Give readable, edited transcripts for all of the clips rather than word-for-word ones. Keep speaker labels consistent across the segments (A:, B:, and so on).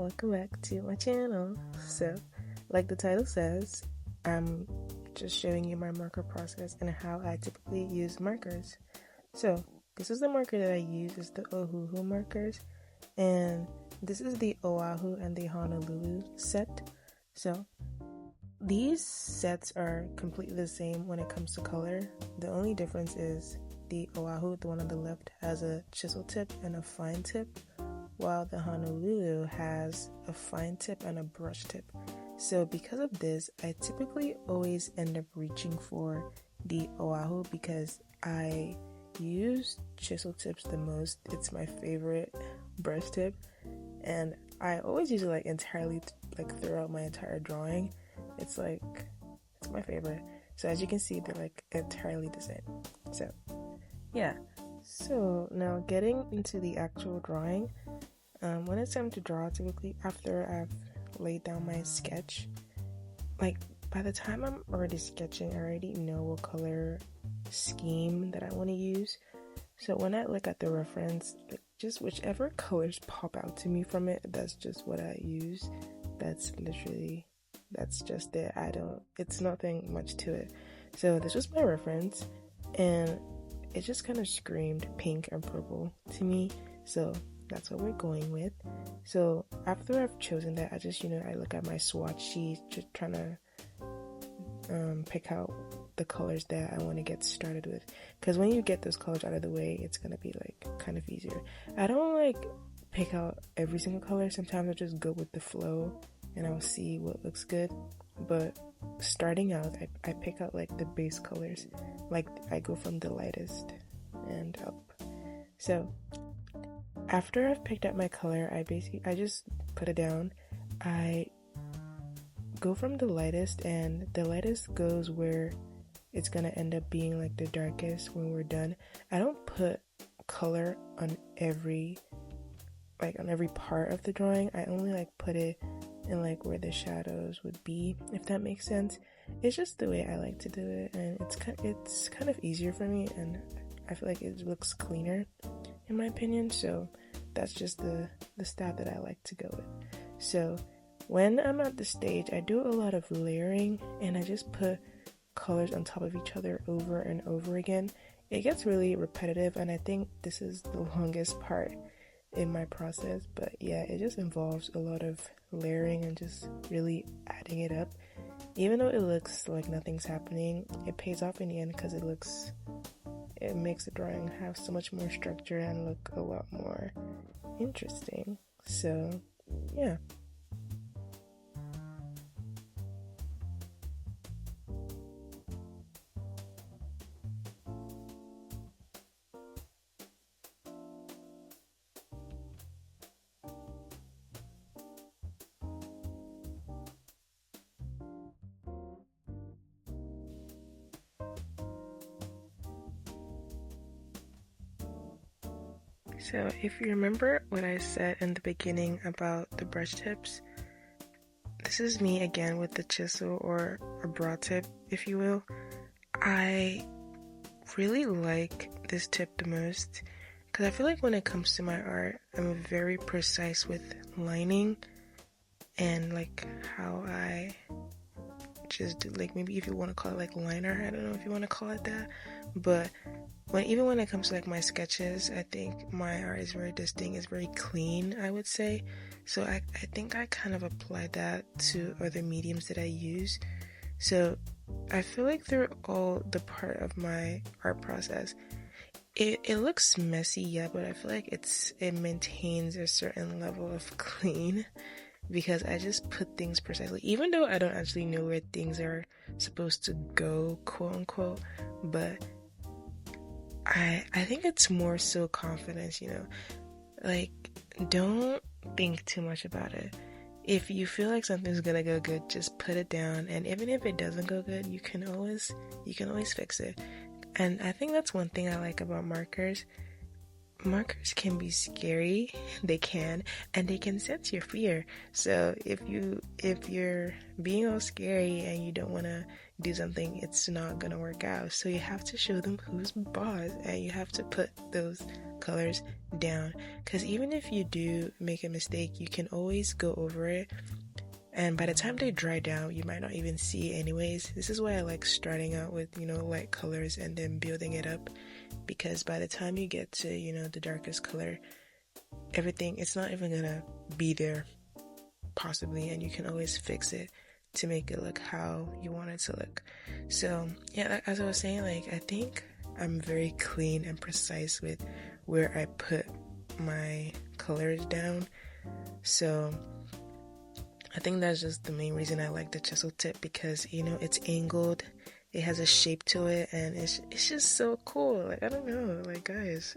A: welcome back to my channel. So, like the title says, I'm just showing you my marker process and how I typically use markers. So, this is the marker that I use, is the Oahu markers, and this is the Oahu and the Honolulu set. So, these sets are completely the same when it comes to color. The only difference is the Oahu, the one on the left, has a chisel tip and a fine tip, while the Honolulu has a fine tip and a brush tip. So because of this, I typically always end up reaching for the Oahu because I use chisel tips the most. It's my favorite brush tip, and I always use it entirely throughout my entire drawing. It's my favorite. So as you can see, they're entirely the same. So yeah. So now getting into the actual drawing, when it's time to draw, typically after I've laid down my sketch, by the time I'm already sketching, I already know what color scheme that I want to use. So when I look at the reference, just whichever colors pop out to me from it, that's just what I use. That's just it. It's nothing much to it. So this was my reference, and it just kind of screamed pink and purple to me. So that's what we're going with. So after I've chosen that, I just, I look at my swatch sheet, just trying to pick out the colors that I want to get started with. Because when you get those colors out of the way, it's going to be kind of easier. I don't pick out every single color. Sometimes I just go with the flow and I'll see what looks good. But starting out, I pick out the base colors. I go from the lightest and up. So after I've picked out my color, I just put it down. I go from the lightest, and the lightest goes where it's gonna end up being the darkest when we're done. I don't put color on every part of the drawing. I only put it in where the shadows would be, if that makes sense. It's just the way I like to do it, and it's kind of easier for me, and I feel like it looks cleaner in my opinion. So that's just the style that I like to go with. So when I'm at the stage, I do a lot of layering, and I just put colors on top of each other over and over again. It gets really repetitive, and I think this is the longest part in my process. But yeah, it just involves a lot of layering and just really adding it up. Even though it looks like nothing's happening, it pays off in the end because it makes the drawing have so much more structure and look a lot more interesting. So yeah. So if you remember what I said in the beginning about the brush tips, this is me again with the chisel or a broad tip, if you will. I really like this tip the most because I feel like when it comes to my art, I'm very precise with lining and how I just do, maybe if you want to call it liner, I don't know if you want to call it that, but even when it comes to my sketches, I think my art is very distinct, it's very clean, I would say. So I think I kind of applied that to other mediums that I use. So I feel like through all the part of my art process, it looks messy, yeah, but I feel like it maintains a certain level of clean because I just put things precisely, even though I don't actually know where things are supposed to go, quote unquote, but I think it's more so confidence, don't think too much about it. If you feel like something's gonna go good, just put it down, and even if it doesn't go good, you can always fix it. And I think that's one thing I like about markers. Markers can be scary. They can, and they can sense your fear. So if you're being all scary and you don't want to do something, it's not gonna work out. So you have to show them who's boss, and you have to put those colors down. Because even if you do make a mistake, you can always go over it. And by the time they dry down, you might not even see anyways. This is why I like starting out with, light colors and then building it up. Because by the time you get to, the darkest color, everything, it's not even gonna be there, possibly. And you can always fix it to make it look how you want it to look. So, yeah, as I was saying, I think I'm very clean and precise with where I put my colors down. So I think that's just the main reason I like the chisel tip, because it's angled, it has a shape to it, and it's just so cool. I don't know, guys,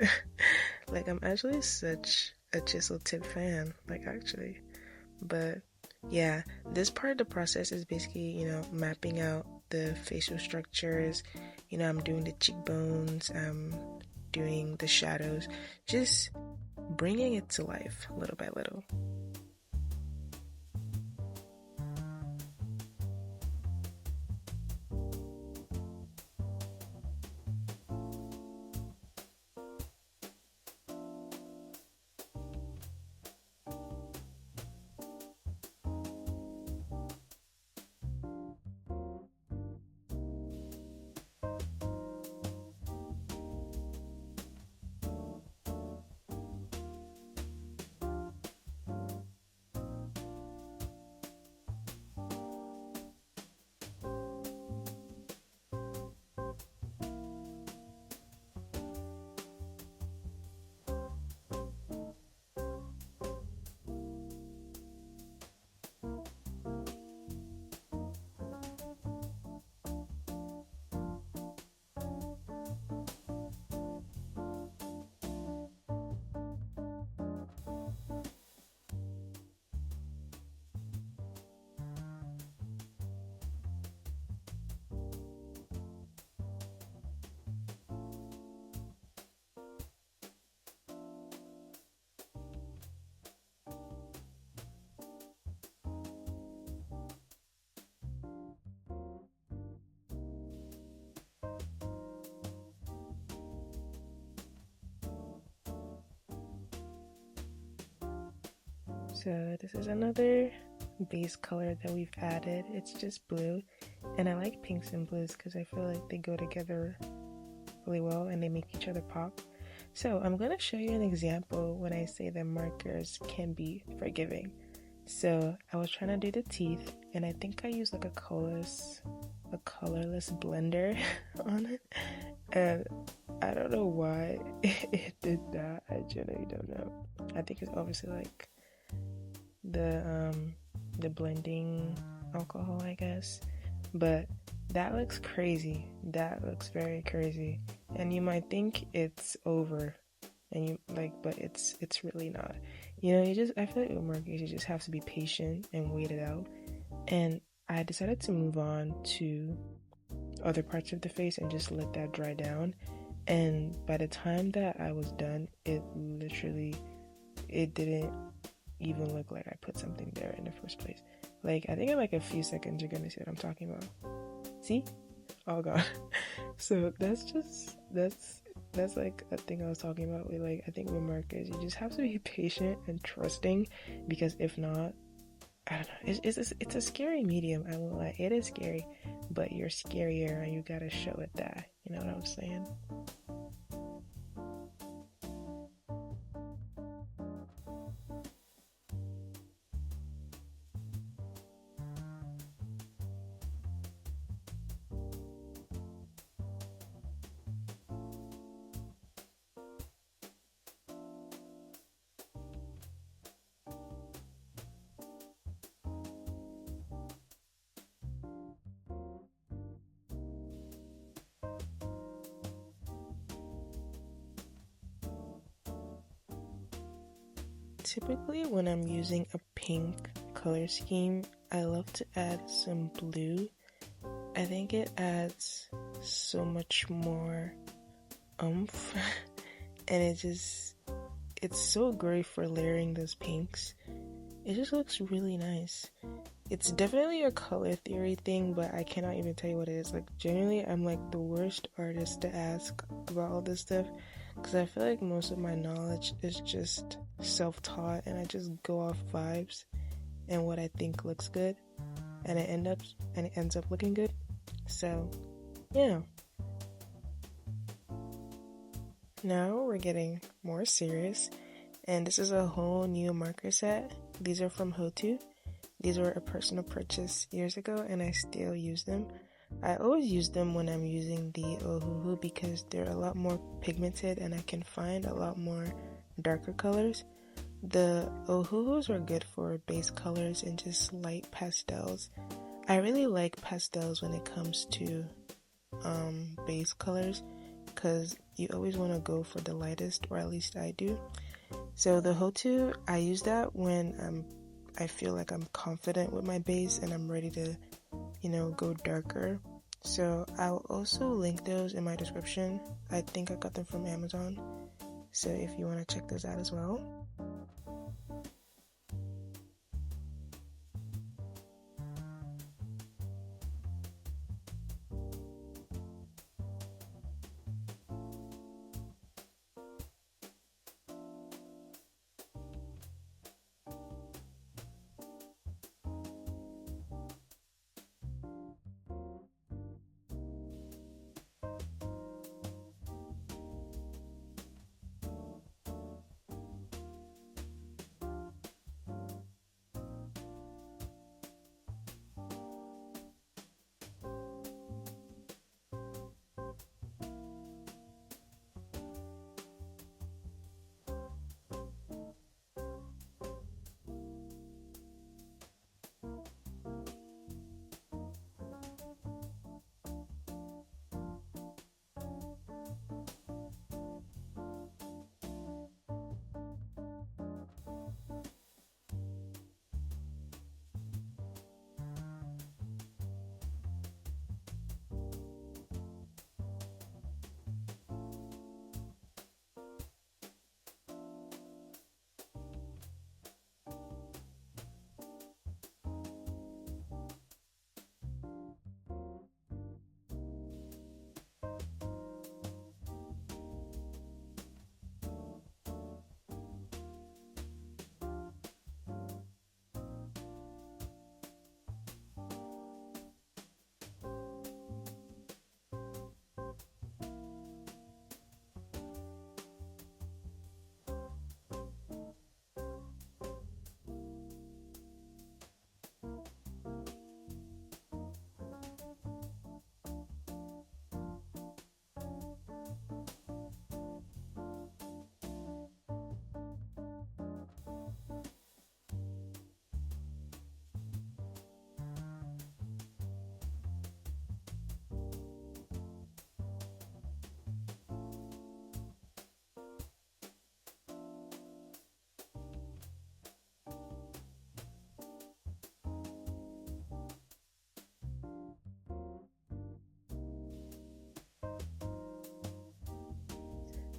A: I'm actually such a chisel tip fan, actually. But yeah, this part of the process is basically mapping out the facial structures. I'm doing the cheekbones, I'm doing the shadows, just bringing it to life little by little. So this is another base color that we've added. It's just blue, and I like pinks and blues because I feel like they go together really well and they make each other pop. So I'm going to show you an example when I say that markers can be forgiving. So I was trying to do the teeth, and I think I used a colorless blender on it, and I don't know why it did that. I genuinely don't know. I think it's obviously the blending alcohol, I guess. But that looks crazy. That looks very crazy. And you might think it's over, and you but it's really not. I feel like with markers, you just have to be patient and wait it out. And I decided to move on to other parts of the face and just let that dry down. And by the time that I was done, it didn't even look like I put something there in the first place. I think in a few seconds you're gonna see what I'm talking about. See? Oh god. So that's a thing I was talking about with I think with markers, you just have to be patient and trusting, because if not, I don't know, it's a scary medium. I won't lie, it is scary, but you're scarier and you gotta show it that, you know what I'm saying? Typically, when I'm using a pink color scheme, I love to add some blue. I think it adds so much more oomph and it's so great for layering those pinks. It just looks really nice. It's definitely a color theory thing, but I cannot even tell you what it is. Like, generally, I'm like the worst artist to ask about all this stuff because I feel like most of my knowledge is just self-taught and I just go off vibes and what I think looks good, and it ends up looking good. So, yeah. Now we're getting more serious, and this is a whole new marker set. These are from Hotu. These were a personal purchase years ago, and I still use them. I always use them when I'm using the Ohuhu because they're a lot more pigmented and I can find a lot more darker colors. The Ohuhus are good for base colors and just light pastels. I really like pastels when it comes to base colors because you always want to go for the lightest, or at least I do. So the Hotu, I use that when I feel like I'm confident with my base and I'm ready to, go darker. So I'll also link those in my description. I think I got them from Amazon. So if you want to check those out as well.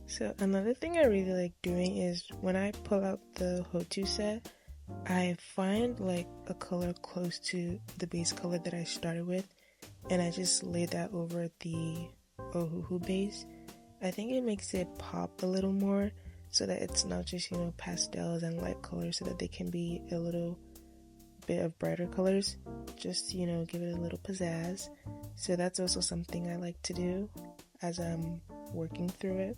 A: So another thing I really like doing is when I pull out the Hotu set, I find like a color close to the base color that I started with, and I just lay that over the Ohuhu base. I think it makes it pop a little more so that it's not just, pastels and light colors, so that they can be a little bit of brighter colors. Just, give it a little pizzazz. So that's also something I like to do as I'm working through it.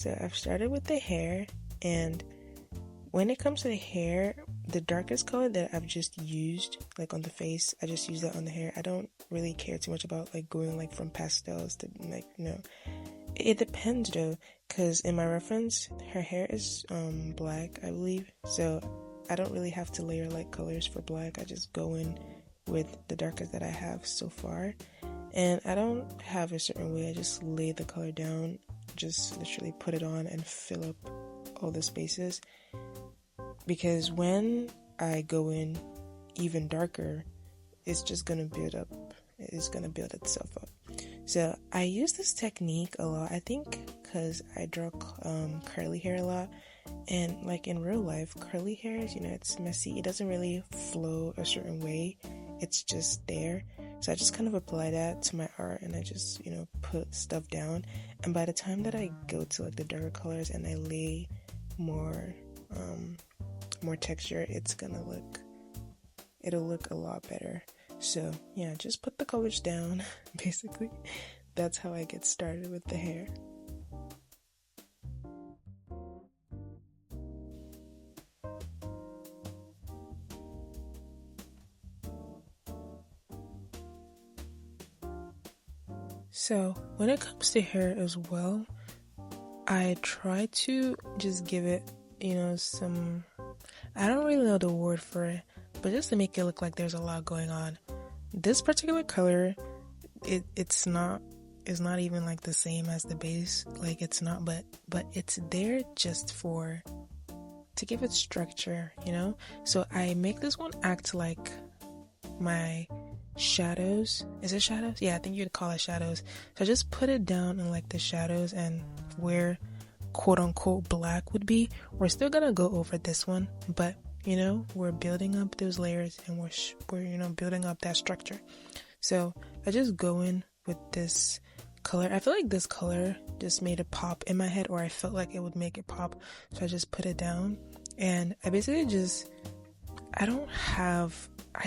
A: So I've started with the hair, and when it comes to the hair, the darkest color that I've just used, like on the face, I just use that on the hair. I don't really care too much about like going like from pastels to like, no. It depends though, because in my reference, her hair is black, I believe. So I don't really have to layer like colors for black. I just go in with the darkest that I have so far. And I don't have a certain way. I just lay the color down, just literally put it on and fill up all the spaces. Because when I go in even darker, it's just gonna build up. It's gonna build itself up. So I use this technique a lot. I think because I draw curly hair a lot, and like in real life, curly hairs, it's messy. It doesn't really flow a certain way. It's just there. So I just kind of apply that to my art, and I just put stuff down. And by the time that I go to like the darker colors and I lay more texture, it'll look a lot better. So yeah, just put the colors down. Basically, that's how I get started with the hair. So when it comes to hair as well, I try to just give it, some, I don't really know the word for it, but just to make it look like there's a lot going on. This particular color, it's not even like the same as the base. Like it's not, but it's there just to give it structure, So I make this one act like my shadows. Is it shadows? Yeah, I think you'd call it shadows. So I just put it down in like the shadows, and where quote unquote black would be, we're still gonna go over this one, but we're building up those layers, and we're building up that structure. So I just go in with this color. I feel like this color just made it pop in my head, or I felt like it would make it pop, so I just put it down, and I basically I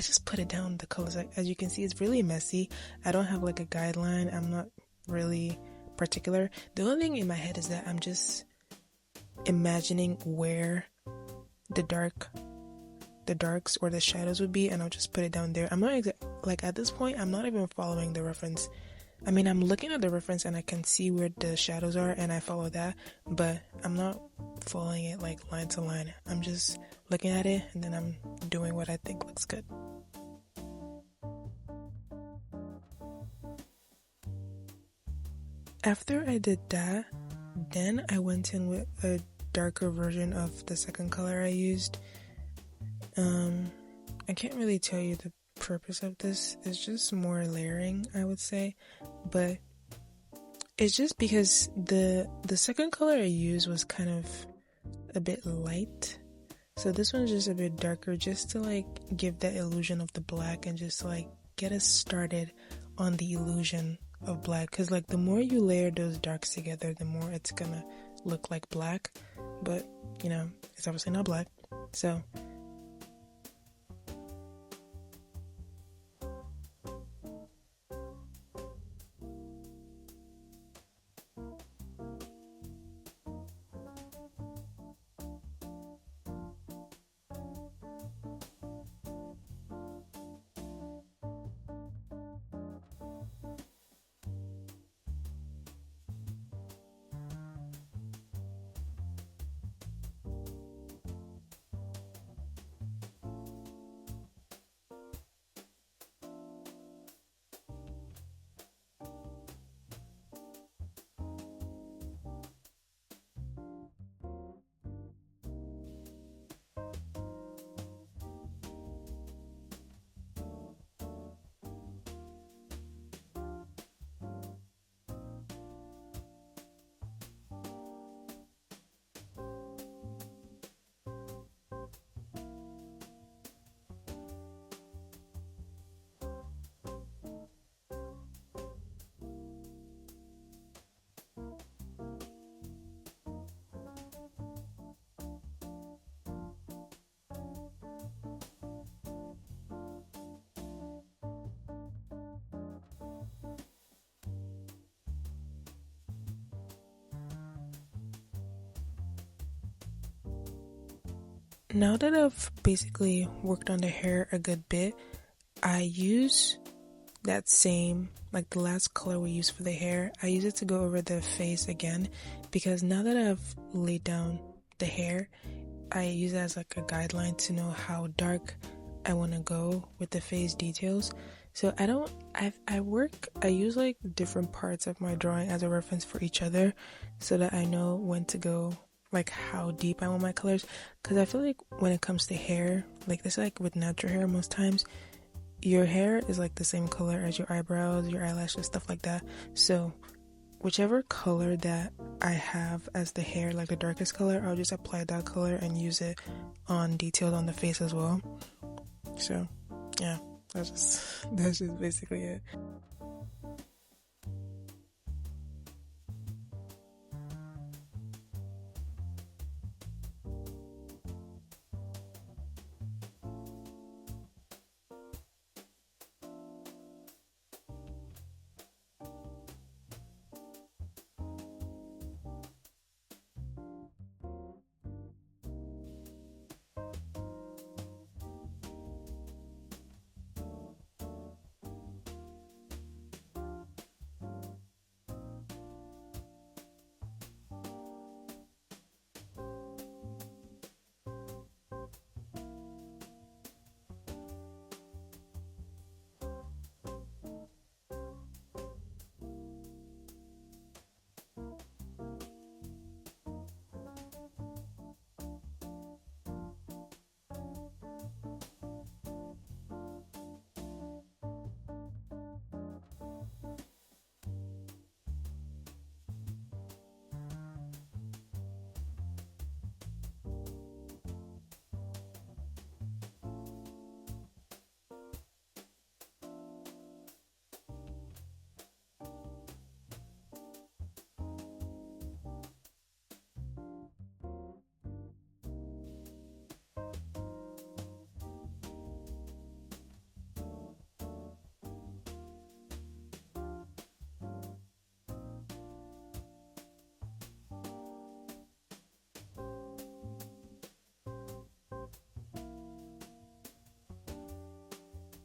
A: just put it down, the colors. As you can see, it's really messy. I don't have like a guideline. I'm not really particular. The only thing in my head is that I'm just imagining where the darks or the shadows would be, and I'll just put it down there. I'm not like at this point, I'm not even following the reference. I mean, I'm looking at the reference and I can see where the shadows are, and I follow that, but I'm not following it like line to line. I'm just looking at it, and then I'm doing what I think looks good. After I did that, then I went in with a darker version of the second color I used. I can't really tell you the purpose of this. It's just more layering, I would say, but it's just because the second color I used was kind of a bit light, so this one's just a bit darker, just to like give that illusion of the black, and just like get us started on the illusion of black, because like the more you layer those darks together, the more it's gonna look like black, but it's obviously not black. So now that I've basically worked on the hair a good bit, I use that same, like the last color we used for the hair, I use it to go over the face again, because now that I've laid down the hair, I use it as like a guideline to know how dark I want to go with the face details. So I use like different parts of my drawing as a reference for each other, so that I know when to go, like how deep I want my colors. Because I feel like when it comes to hair, like this, like with natural hair, most times your hair is like the same color as your eyebrows, your eyelashes, stuff like that. So whichever color that I have as the hair, like the darkest color, I'll just apply that color and use it on details on the face as well. So yeah, that's just basically it.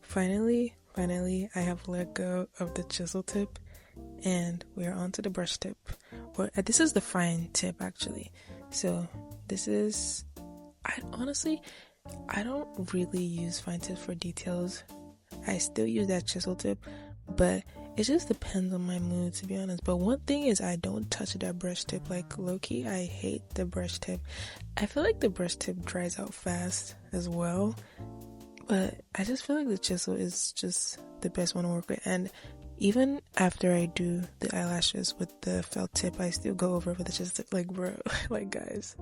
A: Finally, I have let go of the chisel tip and we're on to the brush tip. Or this is the fine tip actually. So this is, I don't really use fine tips for details. I still use that chisel tip, but it just depends on my mood, to be honest. But one thing is, I don't touch that brush tip. Like low-key, I hate the brush tip. I feel like the brush tip dries out fast as well, but I just feel like the chisel is just the best one to work with. And even after I do the eyelashes with the felt tip, I still go over with the chisel tip. Like bro, like guys,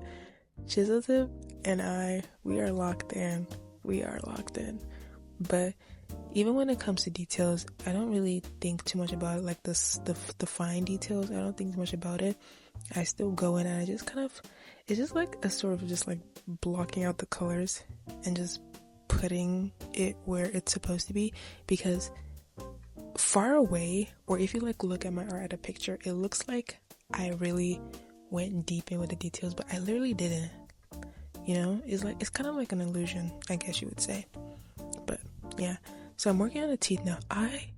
A: chisel tip and we are locked in. We are locked in. But even when it comes to details, I don't really think too much about it. Like the fine details, I don't think too much about it. I still go in and I just kind of, it's just like a sort of just like blocking out the colors and just putting it where it's supposed to be. Because far away, or if you like look at my art at a picture, it looks like I really went deep in with the details, but I literally didn't. You know, it's kind of like an illusion, I guess you would say. But yeah, so I'm working on the teeth now. I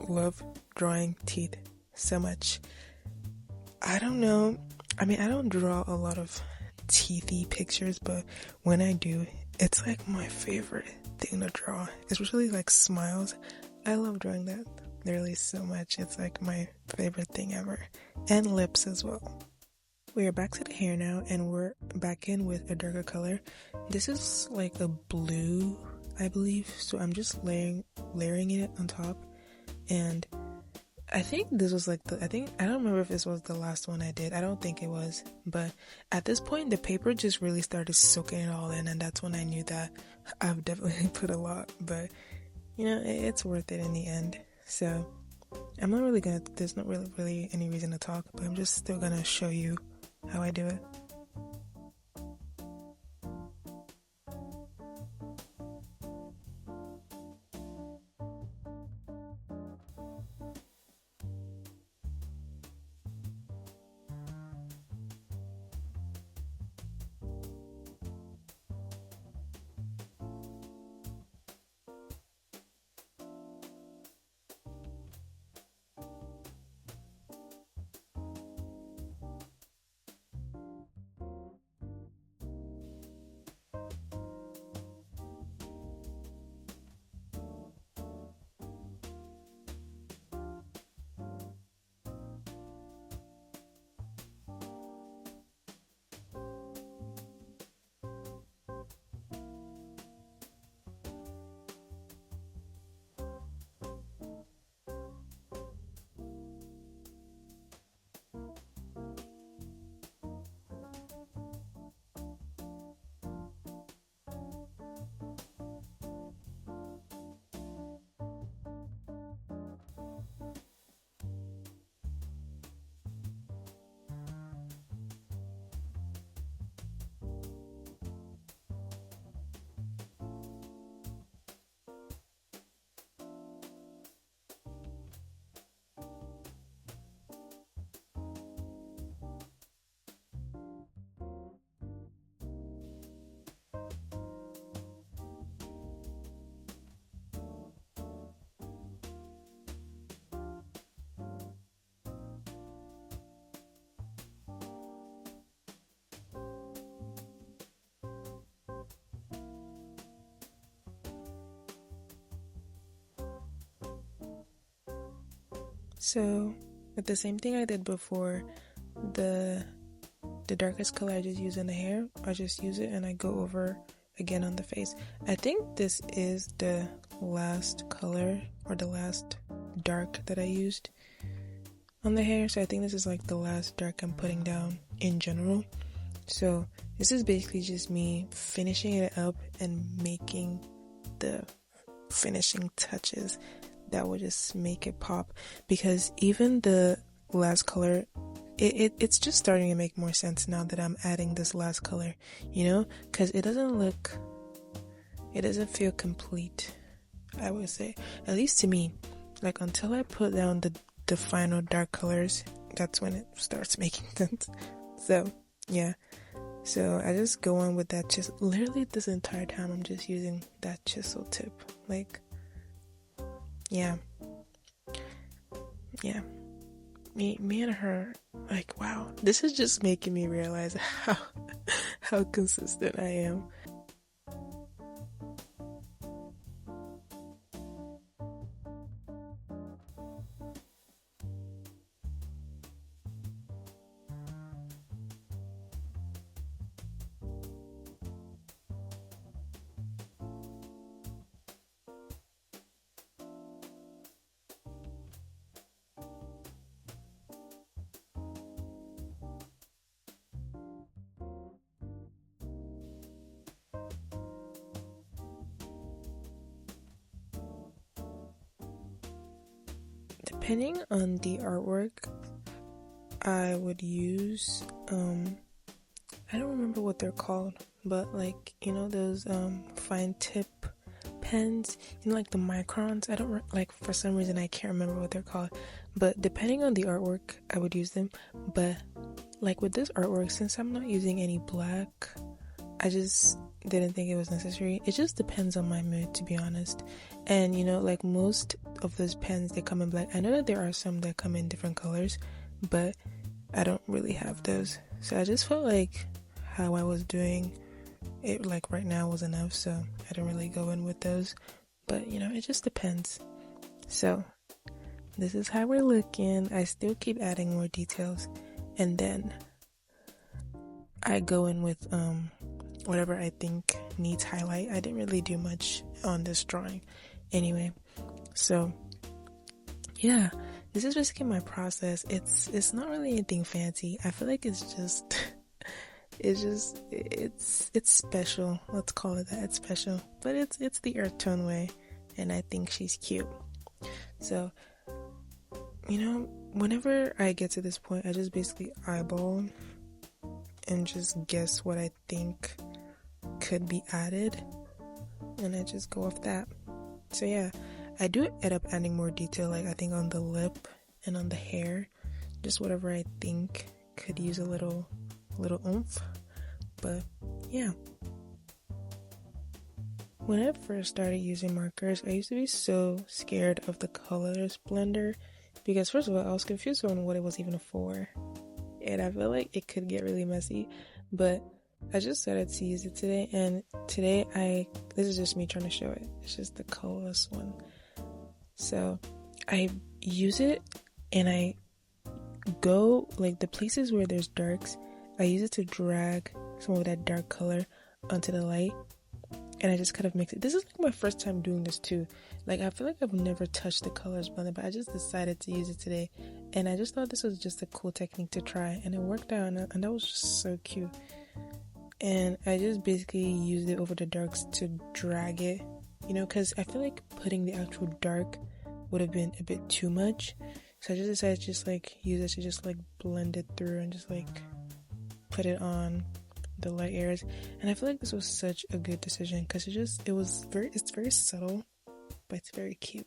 A: love drawing teeth so much. I don't know, I mean, I don't draw a lot of teethy pictures, but when I do, it's like my favorite thing to draw, especially like smiles. I love drawing that literally so much. It's like my favorite thing ever. And lips as well. We are back to the hair now, and we're back in with a darker color. This is like a blue, I believe, so I'm just layering it on top. And I think this was like I don't remember if this was the last one I did. I don't think it was, but at this point the paper just really started soaking it all in, and that's when I knew that I've definitely put a lot. But you know, it's worth it in the end. So I'm not really gonna, there's not really any reason to talk, but I'm just still gonna show you how I do it. So with the same thing I did before, the darkest color I just use in the hair, I just use it and I go over again on the face. I think this is the last color or the last dark that I used on the hair, so I think this is like the last dark I'm putting down in general. So this is basically just me finishing it up and making the finishing touches that will just make it pop, because even the last color, it's just starting to make more sense now that I'm adding this last color, because it doesn't feel complete, I would say, at least to me. Like, until I put down the final dark colors, that's when it starts making sense. So yeah, so I just go on with that chisel. Literally this entire time I'm just using that chisel tip. Like, yeah me and her, like, wow, this is just making me realize how consistent I am. Depending on the artwork, I would use I don't remember what they're called, but like, those fine tip pens, like the microns. I don't like, for some reason I can't remember what they're called, but depending on the artwork I would use them. But like with this artwork, since I'm not using any black, I just didn't think it was necessary. It just depends on my mood, to be honest. And like most of those pens, they come in black. I know that there are some that come in different colors, but I don't really have those. So I just felt like how I was doing it, like right now, was enough. So I didn't really go in with those. But it just depends. So this is how we're looking. I still keep adding more details, and then I go in with whatever I think needs highlight. I didn't really do much on this drawing anyway. So yeah, this is basically my process. It's not really anything fancy. I feel like it's just it's special. Let's call it that. It's special, but it's the earth tone way, and I think she's cute. So whenever I get to this point, I just basically eyeball and just guess what I think could be added, and I just go off that. So yeah, I do end up adding more detail, like I think on the lip and on the hair, just whatever I think could use a little oomph. But yeah, when I first started using markers, I used to be so scared of the colors blender, because first of all, I was confused on what it was even for, and I feel like it could get really messy. But I just started to use it today, and today this is just me trying to show it. It's just the colorless one. So I use it, and I go, like, the places where there's darks, I use it to drag some of that dark color onto the light, and I just kind of mix it. This is like my first time doing this too. Like, I feel like I've never touched the colors blender, but I just decided to use it today, and I just thought this was just a cool technique to try, and it worked out, and that was just so cute. And I just basically used it over the darks to drag it, because I feel like putting the actual dark would have been a bit too much. So I just decided to just like use it to just like blend it through and just like put it on the light areas. And I feel like this was such a good decision, because it's very subtle, but it's very cute.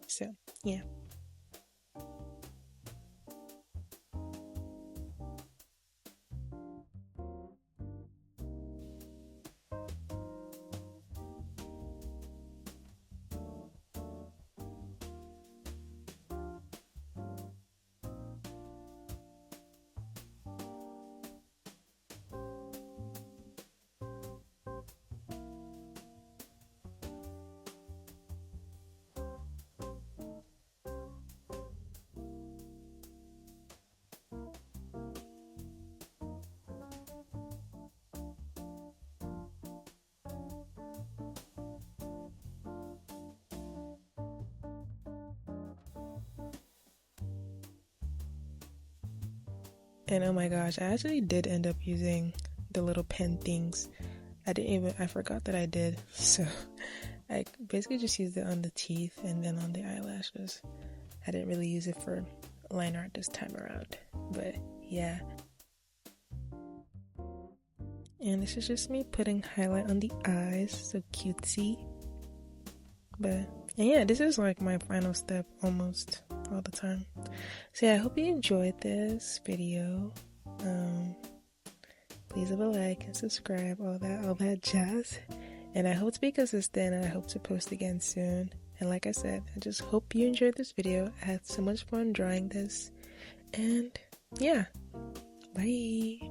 A: So yeah. And oh my gosh, I actually did end up using the little pen things. I forgot that I did. So I basically just used it on the teeth and then on the eyelashes. I didn't really use it for line art this time around. But yeah. And this is just me putting highlight on the eyes. So cutesy. And yeah, this is like my final step almost all the time. So yeah, I hope you enjoyed this video. Please leave a like and subscribe, all that jazz. And I hope to be consistent, and I hope to post again soon. And like I said, I just hope you enjoyed this video. I had so much fun drawing this. And yeah, bye.